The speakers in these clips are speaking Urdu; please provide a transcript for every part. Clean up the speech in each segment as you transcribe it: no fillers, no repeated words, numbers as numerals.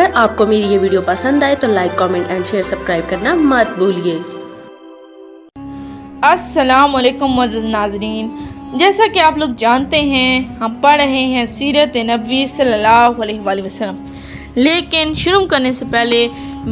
اگر آپ کو میری یہ ویڈیو پسند آئے تو like, comment and share, subscribe کرنا مت بھولیے۔ السلام علیکم معزز ناظرین، جیسا کہ آپ لوگ جانتے ہیں ہم پڑھ رہے ہیں سیرت نبوی صلی اللہ علیہ وآلہ وسلم، لیکن شروع کرنے سے پہلے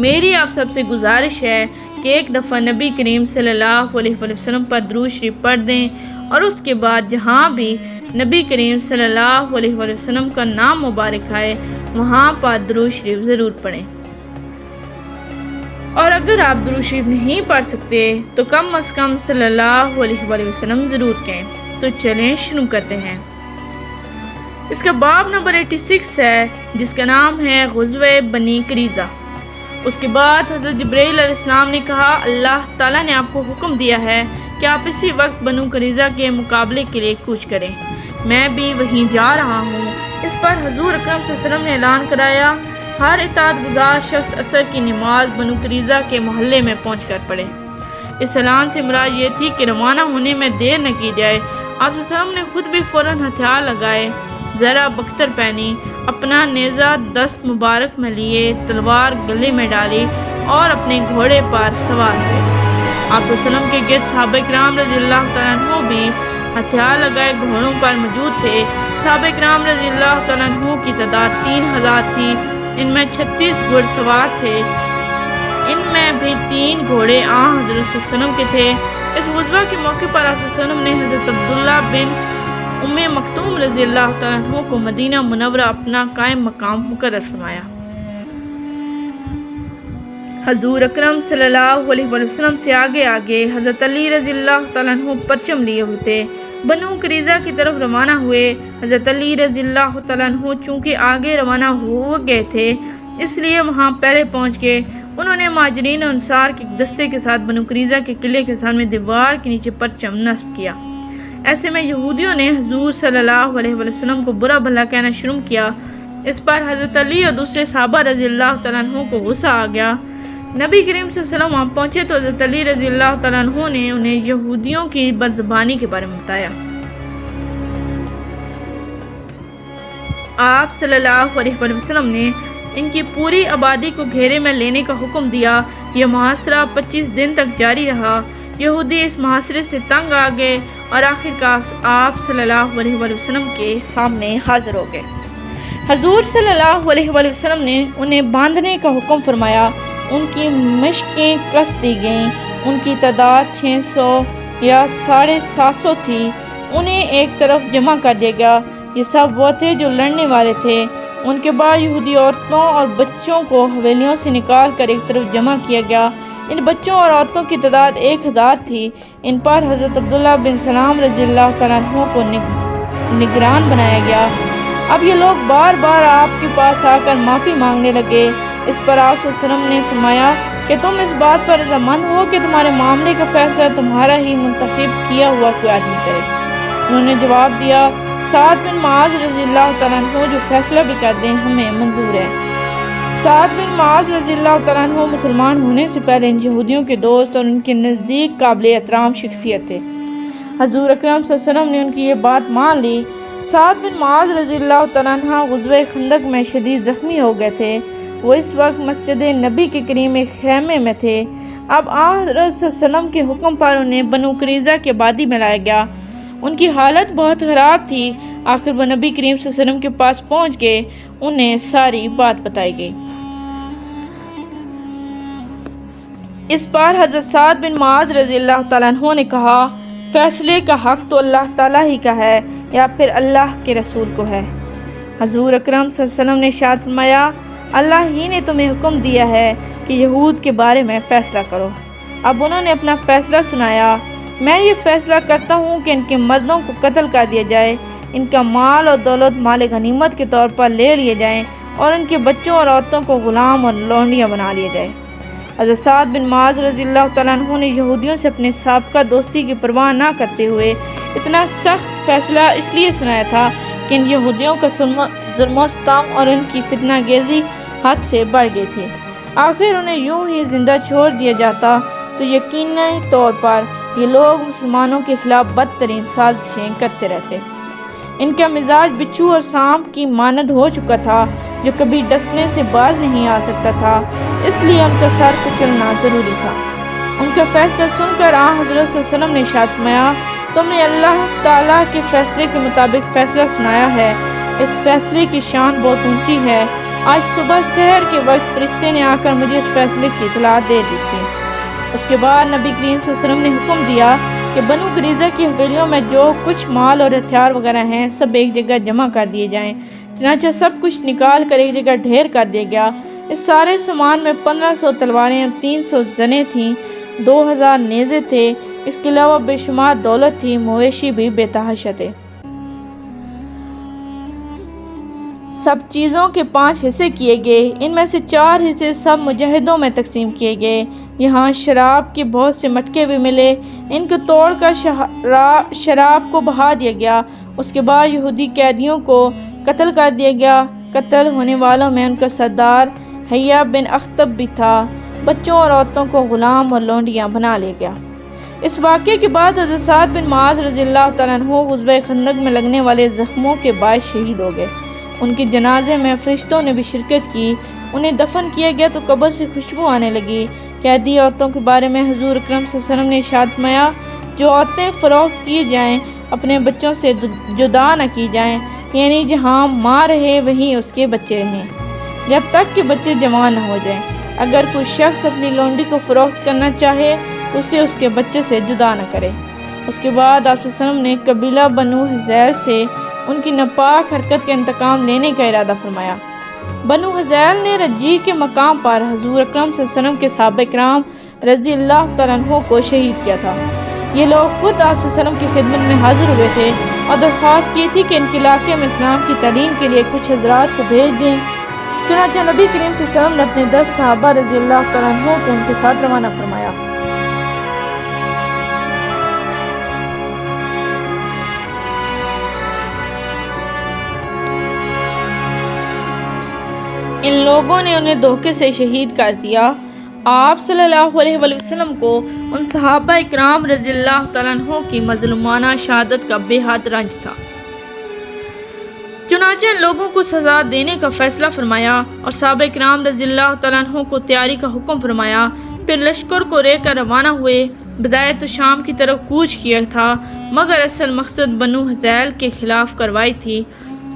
میری آپ سب سے گزارش ہے کہ ایک دفعہ نبی کریم صلی اللہ علیہ وآلہ وسلم پر درود شریف پڑھ دیں، اور اس کے بعد جہاں بھی نبی کریم صلی اللہ علیہ وآلہ وسلم کا نام مبارک آئے وہاں پر درود شریف ضرور پڑھیں۔ اور اگر آپ درود شریف نہیں پڑھ سکتے تو کم از کم صلی اللہ علیہ وآلہ وسلم ضرور کہیں۔ تو چلیں شروع کرتے ہیں۔ اس کا باب نمبر 86 ہے، جس کا نام ہے غزوہ بنی قریظہ۔ اس کے بعد حضرت جبرائیل علیہ السلام نے کہا، اللہ تعالیٰ نے آپ کو حکم دیا ہے کہ آپ اسی وقت بنو قریظہ کے مقابلے کے لیے کوچ کریں، میں بھی وہیں جا رہا ہوں۔ اس پر حضور اکرم صلی اللہ علیہ وسلم نے اعلان کرایا، ہر اطاعت گزار شخص عصر کی نماز بنو قریظہ کے محلے میں پہنچ کر پڑھے۔ اس اعلان سے مراد یہ تھی کہ روانہ ہونے میں دیر نہ کی جائے۔ آپ صلی اللہ علیہ وسلم نے خود بھی فوراً ہتھیار لگائے، زرہ بختر پہنی، اپنا نیزہ دست مبارک میں لیے، تلوار گلے میں ڈالی اور اپنے گھوڑے پر سوار ہوئے۔ آپ صلی اللہ علیہ وسلم کے گرد صحابہ کرام رضی اللہ تعالیٰ عنہ بھی ہتھیار لگائے گھوڑوں پر موجود تھے۔ صحابہ کرام رضی اللہ تعالیٰ عنہ کی تعداد 3000 تھی، ان میں 36 گھڑ سوار تھے، ان میں بھی 3 گھوڑے حضرت صلی اللہ علیہ وسلم کے تھے۔ اس غزوہ کے موقع پر آپ صلی اللہ علیہ وسلم نے حضرت عبداللہ بن ام مکتوم رضی اللہ تعالیٰ عنہ کو مدینہ منورہ اپنا قائم مقام مقرر فرمایا۔ حضور اکرم صلی اللہ علیہ وآلہ وسلم سے آگے آگے حضرت علی رضی اللہ تعالیٰ عنہ پرچم لیے ہوئے تھے، بنو قریظہ کی طرف روانہ ہوئے۔ حضرت علی رضی اللہ تعالیٰ عنہ چونکہ آگے روانہ ہو گئے تھے اس لیے وہاں پہلے پہنچ گئے۔ انہوں نے مہاجرین و انصار کے دستے کے ساتھ بنو قریظہ کے قلعے کے سامنے دیوار کے نیچے پرچم نصب کیا۔ ایسے میں یہودیوں نے حضور صلی اللہ علیہ وآلہ وسلم کو برا بھلا کہنا شروع کیا۔ اس پر حضرت علی اور دوسرے صحابہ رضی اللہ تعالیٰ عنہ کو غصہ آ گیا۔ نبی کریم صلی اللہ علیہ وسلم وہاں پہنچے تو حضرت علی رضی اللہ تعالیٰ عنہ نے انہیں یہودیوں کی بدزبانی کے بارے میں بتایا۔ آپ صلی اللہ علیہ وآلہ وسلم نے ان کی پوری آبادی کو گھیرے میں لینے کا حکم دیا۔ یہ محاصرہ 25 دن تک جاری رہا۔ یہودی اس محاصرے سے تنگ آ گئے اور آخرکار آپ صلی اللہ علیہ وآلہ وسلم کے سامنے حاضر ہو گئے۔ حضور صلی اللہ علیہ وآلہ وسلم نے انہیں باندھنے کا حکم فرمایا۔ ان کی مشقیں کس دی گئیں، ان کی تعداد 600 یا 750 تھی۔ انہیں ایک طرف جمع کر دیا گیا۔ یہ سب وہ تھے جو لڑنے والے تھے۔ ان کے بعد یہودی عورتوں اور بچوں کو حویلیوں سے نکال کر ایک طرف جمع کیا گیا۔ ان بچوں اور عورتوں کی تعداد 1000 تھی۔ ان پر حضرت عبداللہ بن سلام رضی اللہ تعالیٰ عنہ کو نگران بنایا گیا۔ اب یہ لوگ بار بار آپ کے پاس آ کر معافی مانگنے لگے۔ اس پر آپ صلی اللہ علیہ وسلم نے فرمایا کہ تم اس بات پر رضامند ہو کہ تمہارے معاملے کا فیصلہ تمہارا ہی منتخب کیا ہوا کوئی آدمی کرے۔ انہوں نے جواب دیا، سعد بن معاذ رضی اللہ تعالیٰ عنہ جو فیصلہ بھی کر دیں ہمیں منظور ہے۔ سعد بن معاذ رضی اللہ تعالیٰ عنہ مسلمان ہونے سے پہلے ان یہودیوں کے دوست اور ان کے نزدیک قابل احترام شخصیت تھے۔ حضور اکرم صلی اللہ علیہ وسلم نے ان کی یہ بات مان لی۔ سعد بن معاذ رضی اللہ تعالیٰ عنہ غزوہ خندق میں شدید زخمی ہو گئے تھے۔ وہ اس وقت مسجد نبی کے قریب ایک خیمے میں تھے۔ اب حضرت صلی اللہ علیہ وسلم کے حکم پر انہیں بنو قریظہ کے وادی میں لایا گیا۔ ان کی حالت بہت خراب تھی۔ آخر وہ نبی کریم صلی اللہ علیہ وسلم کے پاس پہنچ گئے، انہیں ساری بات بتائی گئی۔ اس پر حضرت سعد بن معاذ رضی اللہ تعالیٰ عنہ نے کہا، فیصلے کا حق تو اللہ تعالیٰ ہی کا ہے یا پھر اللہ کے رسول کو ہے۔ حضور اکرم صلی اللہ علیہ وسلم نے ارشاد فرمایا، اللہ ہی نے تمہیں حکم دیا ہے کہ یہود کے بارے میں فیصلہ کرو۔ اب انہوں نے اپنا فیصلہ سنایا، میں یہ فیصلہ کرتا ہوں کہ ان کے مردوں کو قتل کر دیا جائے، ان کا مال اور دولت مال غنیمت کے طور پر لے لیے جائیں اور ان کے بچوں اور عورتوں کو غلام اور لونڈیاں بنا لیے جائے۔ حضرت سعد بن معاذ رضی اللہ تعالیٰ عنہ نے یہودیوں سے اپنے سابقہ دوستی کی پرواہ نہ کرتے ہوئے اتنا سخت فیصلہ اس لیے سنایا تھا کہ ان یہودیوں کا ظلم و ستم اور ان کی فتنہ گیزی حد سے بڑھ گئی تھی۔ آخر انہیں یوں ہی زندہ چھوڑ دیا جاتا تو یقینی طور پر یہ لوگ مسلمانوں کے خلاف بدترین سازشیں کرتے رہتے۔ ان کا مزاج بچھو اور سانپ کی مانند ہو چکا تھا۔ جو کبھی ڈسنے سے باز نہیں آ سکتا تھا، اس لیے ان کا سر کچلنا ضروری تھا۔ ان کا فیصلہ سن کر آن حضرت صلی اللہ علیہ وسلم نے ارشاد فرمایا، تم نے اللہ تعالیٰ کے فیصلے کے مطابق فیصلہ سنایا ہے، اس فیصلے کی شان بہت اونچی ہے۔ آج صبح سحر کے وقت فرشتے نے آ کر مجھے اس فیصلے کی اطلاع دے دی تھی۔ اس کے بعد نبی کریم صلی اللہ علیہ وسلم نے حکم دیا کہ بنو قریظہ کی حویلیوں میں جو کچھ مال اور ہتھیار وغیرہ ہیں سب ایک جگہ جمع کر دیے جائیں۔ چنانچہ سب کچھ نکال کر ایک جگہ ڈھیر کر دیا گیا۔ اس سارے سامان میں 1500 تلواریں اور 300 زنیں تھیں، 2000 نیزے تھے، اس کے علاوہ بے شمار دولت تھی، مویشی بھی بے تحاشا تھے۔ سب چیزوں کے 5 حصے کیے گئے، ان میں سے 4 حصے سب مجاہدوں میں تقسیم کیے گئے۔ یہاں شراب کے بہت سے مٹکے بھی ملے، ان کو توڑ کر شراب کو بہا دیا گیا۔ اس کے بعد یہودی قیدیوں کو قتل کر دیا گیا۔ قتل ہونے والوں میں ان کا سردار حیہ بن اخطب بھی تھا۔ بچوں اور عورتوں کو غلام اور لونڈیاں بنا لیا گیا۔ اس واقعے کے بعد حضرت سعد بن معاذ رضی اللہ تعالیٰ عنہ غزوہ خندق میں لگنے والے زخموں کے باعث شہید ہو گئے۔ ان کے جنازے میں فرشتوں نے بھی شرکت کی۔ انہیں دفن کیا گیا تو قبر سے خوشبو آنے لگی۔ قیدی عورتوں کے بارے میں حضور اکرم صلی اللہ علیہ وسلم نے ارشاد فرمایا، جو عورتیں فروخت کی جائیں اپنے بچوں سے جدا نہ کی جائیں، یعنی جہاں ماں رہے وہیں اس کے بچے رہیں جب تک کہ بچے جوان نہ ہو جائیں۔ اگر کوئی شخص اپنی لونڈی کو فروخت کرنا چاہے تو اسے اس کے بچے سے جدا نہ کرے۔ اس کے بعد آپ صلی اللہ علیہ وسلم نے قبیلہ بنو حذیل سے ان کی ناپاک حرکت کا انتقام لینے کا ارادہ فرمایا۔ بنو حذیل نے رجیع کے مقام پر حضور اکرم صلی اللہ علیہ وسلم کے صحابہ کرام رضی اللہ تعالیٰ عنہ کو شہید کیا تھا۔ یہ لوگ خود آپ صلی اللہ علیہ وسلم کی خدمت میں حاضر ہوئے تھے اور درخواست کی تھی کہ ان کے علاقے میں اسلام کی تعلیم کے لیے کچھ حضرات کو بھیج دیں۔ چنانچہ نبی کریم صلی اللہ علیہ وسلم نے اپنے 10 صحابہ رضی اللہ تعالیٰ عنہ کو ان کے ساتھ روانہ فرمایا۔ ان لوگوں نے انہیں دھوکے سے شہید کر دیا۔ آپ صلی اللہ علیہ وآلہ وسلم کو ان صحابہ اکرام رضی اللہ تعالیٰ عنہ کی مظلومانہ شہادت کا بے حد رنج تھا۔ چنانچہ ان لوگوں کو سزا دینے کا فیصلہ فرمایا اور صحابہ اکرام رضی اللہ تعالیٰ عنہ کو تیاری کا حکم فرمایا۔ پھر لشکر کو لے کر روانہ ہوئے۔ بظاہر تو شام کی طرف کوچ کیا تھا، مگر اصل مقصد بنو حذیل کے خلاف کارروائی تھی۔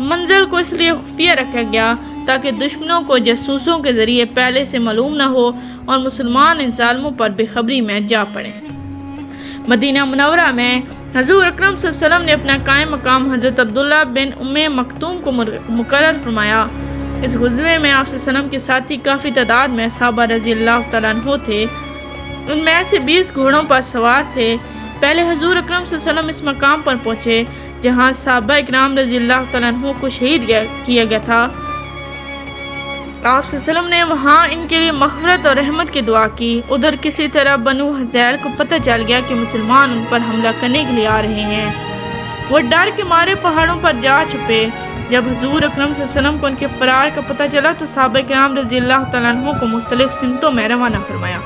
منظر کو اس لیے خفیہ رکھا گیا تاکہ دشمنوں کو جاسوسوں کے ذریعے پہلے سے معلوم نہ ہو اور مسلمان ان ظالموں پر بے خبری میں جا پڑیں۔ مدینہ منورہ میں حضور اکرم صلی اللہ علیہ وسلم نے اپنا قائم مقام حضرت عبداللہ بن ام مکتوم کو مقرر فرمایا۔ اس غزوے میں آپ صلی اللہ علیہ وسلم کے ساتھی کافی تعداد میں صحابہ رضی اللہ تعالیٰ عنہ تھے۔ ان میں سے 20 گھوڑوں پر سوار تھے۔ پہلے حضور اکرم صلی اللہ علیہ وسلم اس مقام پر پہنچے جہاں صحابہ اکرام رضی اللہ تعالیٰ عنہ کو شہید کیا گیا تھا۔ آپ صلی اللہ علیہ وسلم نے وہاں ان کے لیے مغفرت اور رحمت کی دعا کی۔ ادھر کسی طرح بنو حذیل کو پتہ چل گیا کہ مسلمان ان پر حملہ کرنے کے لیے آ رہے ہیں۔ وہ ڈر کے مارے پہاڑوں پر جا چھپے۔ جب حضور اکرم صلی اللہ علیہ وسلم کو ان کے فرار کا پتہ چلا تو صحابہ کرام رضی اللہ تعالیٰ عنہ کو مختلف سمتوں میں روانہ فرمایا،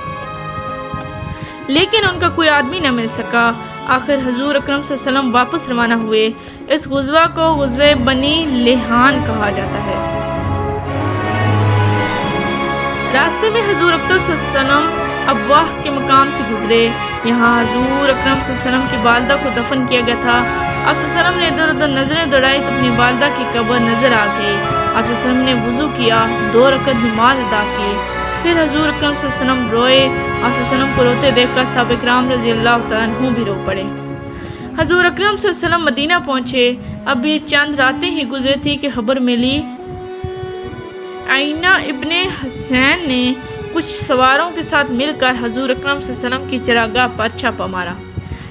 لیکن ان کا کوئی آدمی نہ مل سکا۔ آخر حضور اکرم صلی اللہ علیہ وسلم واپس روانہ ہوئے۔ اس غزوہ کو غزوہ بنی لحان کہا جاتا ہے۔ راستے میں حضور اکرم صلی اللہ علیہ وسلم ابواہ کے مقام سے گزرے۔ یہاں حضور اکرم صلی اللہ علیہ وسلم کی والدہ کو دفن کیا گیا تھا۔ آپ صلی اللہ علیہ وسلم نے ادھر ادھر نظریں دوڑائی تو اپنی والدہ کی قبر نظر آ گئی۔ آپ صلی اللہ علیہ وسلم نے وضو کیا، 2 رکعت نماز ادا کی، پھر حضور اکرم صلی اللہ علیہ وسلم روئے۔ آپ صلی اللہ علیہ وسلم کو روتے دیکھ کر صحابہ کرام رضی اللہ تعالیٰ عنہ بھی رو پڑے۔ حضور اکرم صلی اللہ علیہ وسلم مدینہ پہنچے۔ ابھی چند راتیں ہی گزرے تھی کہ خبر ملی عینہ ابن حسین نے کچھ سواروں کے ساتھ مل کر حضور اکرم صلی اللہ علیہ وسلم کی چراگاہ پر چھاپا مارا۔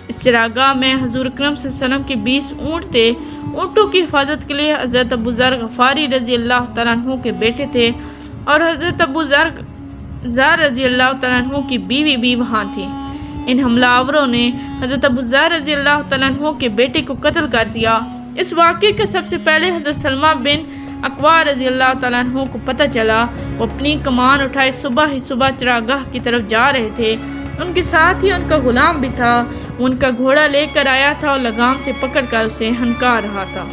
اس چراگاہ میں حضور اکرم صلی اللہ علیہ وسلم کے 20 اونٹ تھے۔ اونٹوں کی حفاظت کے لیے حضرت ابو ذر غفاری رضی اللہ تعالیٰ عنہ کے بیٹے تھے اور حضرت ابو ذر رضی اللہ تعالیٰ عنہ کی بیوی بھی وہاں تھی۔ ان حملہ آوروں نے حضرت ابو ذر رضی اللہ تعالیٰ عنہ کے بیٹے کو قتل کر دیا۔ اس واقعے کا سب سے پہلے حضرت سلمہ بن اکوا رضی اللہ تعالیٰ عنہ کو پتہ چلا۔ وہ اپنی کمان اٹھائے صبح چراگاہ کی طرف جا رہے تھے۔ ان کے ساتھ ہی ان کا غلام بھی تھا۔ وہ ان کا گھوڑا لے کر آیا تھا اور لگام سے پکڑ کر اسے ہنکا رہا تھا۔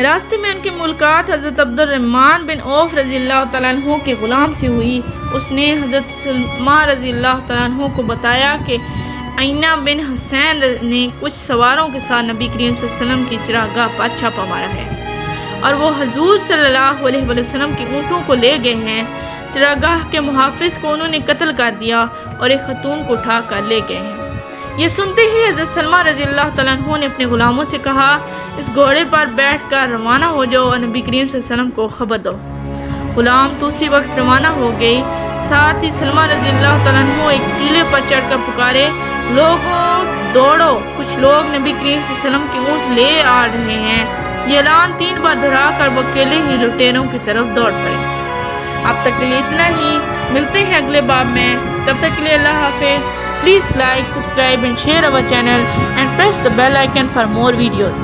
راستے میں ان کی ملاقات حضرت عبد الرحمن بن عوف رضی اللہ تعالیٰ عنہ کے غلام سے ہوئی۔ اس نے حضرت سلمہ رضی اللہ تعالیٰ عنہ کو بتایا کہ عینہ بن حسین نے کچھ سواروں کے ساتھ نبی کریم صلی اللہ علیہ وسلم کی چراگاہ پر چھاپا مارا ہے اور وہ حضور صلی اللہ علیہ وسلم کی اونٹوں کو لے گئے ہیں۔ چراگاہ کے محافظ کو انہوں نے قتل کر دیا اور ایک خاتون کو اٹھا کر لے گئے ہیں۔ یہ سنتے ہی حضرت سلمہ رضی اللہ تعالیٰ عنہ نے اپنے غلاموں سے کہا، اس گھوڑے پر بیٹھ کر روانہ ہو جاؤ اور نبی کریم صلی اللہ علیہ وسلم کو خبر دو۔ غلام تو اسی وقت روانہ ہو گئی۔ ساتھ ہی سلمہ رضی اللہ تعالیٰ عنہ ایک ٹیلے پر چڑھ کر پکارے، لوگوں دوڑو، کچھ لوگ نبی کریم صلی اللہ علیہ وسلم کی اونٹ لے آ رہے ہیں۔ یہ اعلان 3 بار دہرا کر وہ اکیلے ہی لٹیروں کی طرف دوڑ پڑے۔ اب تک کے لیے اتنا ہی، ملتے ہیں اگلے باب میں، تب تک کے لیے اللہ حافظ۔ Please like, subscribe and share our channel and press the bell icon for more videos.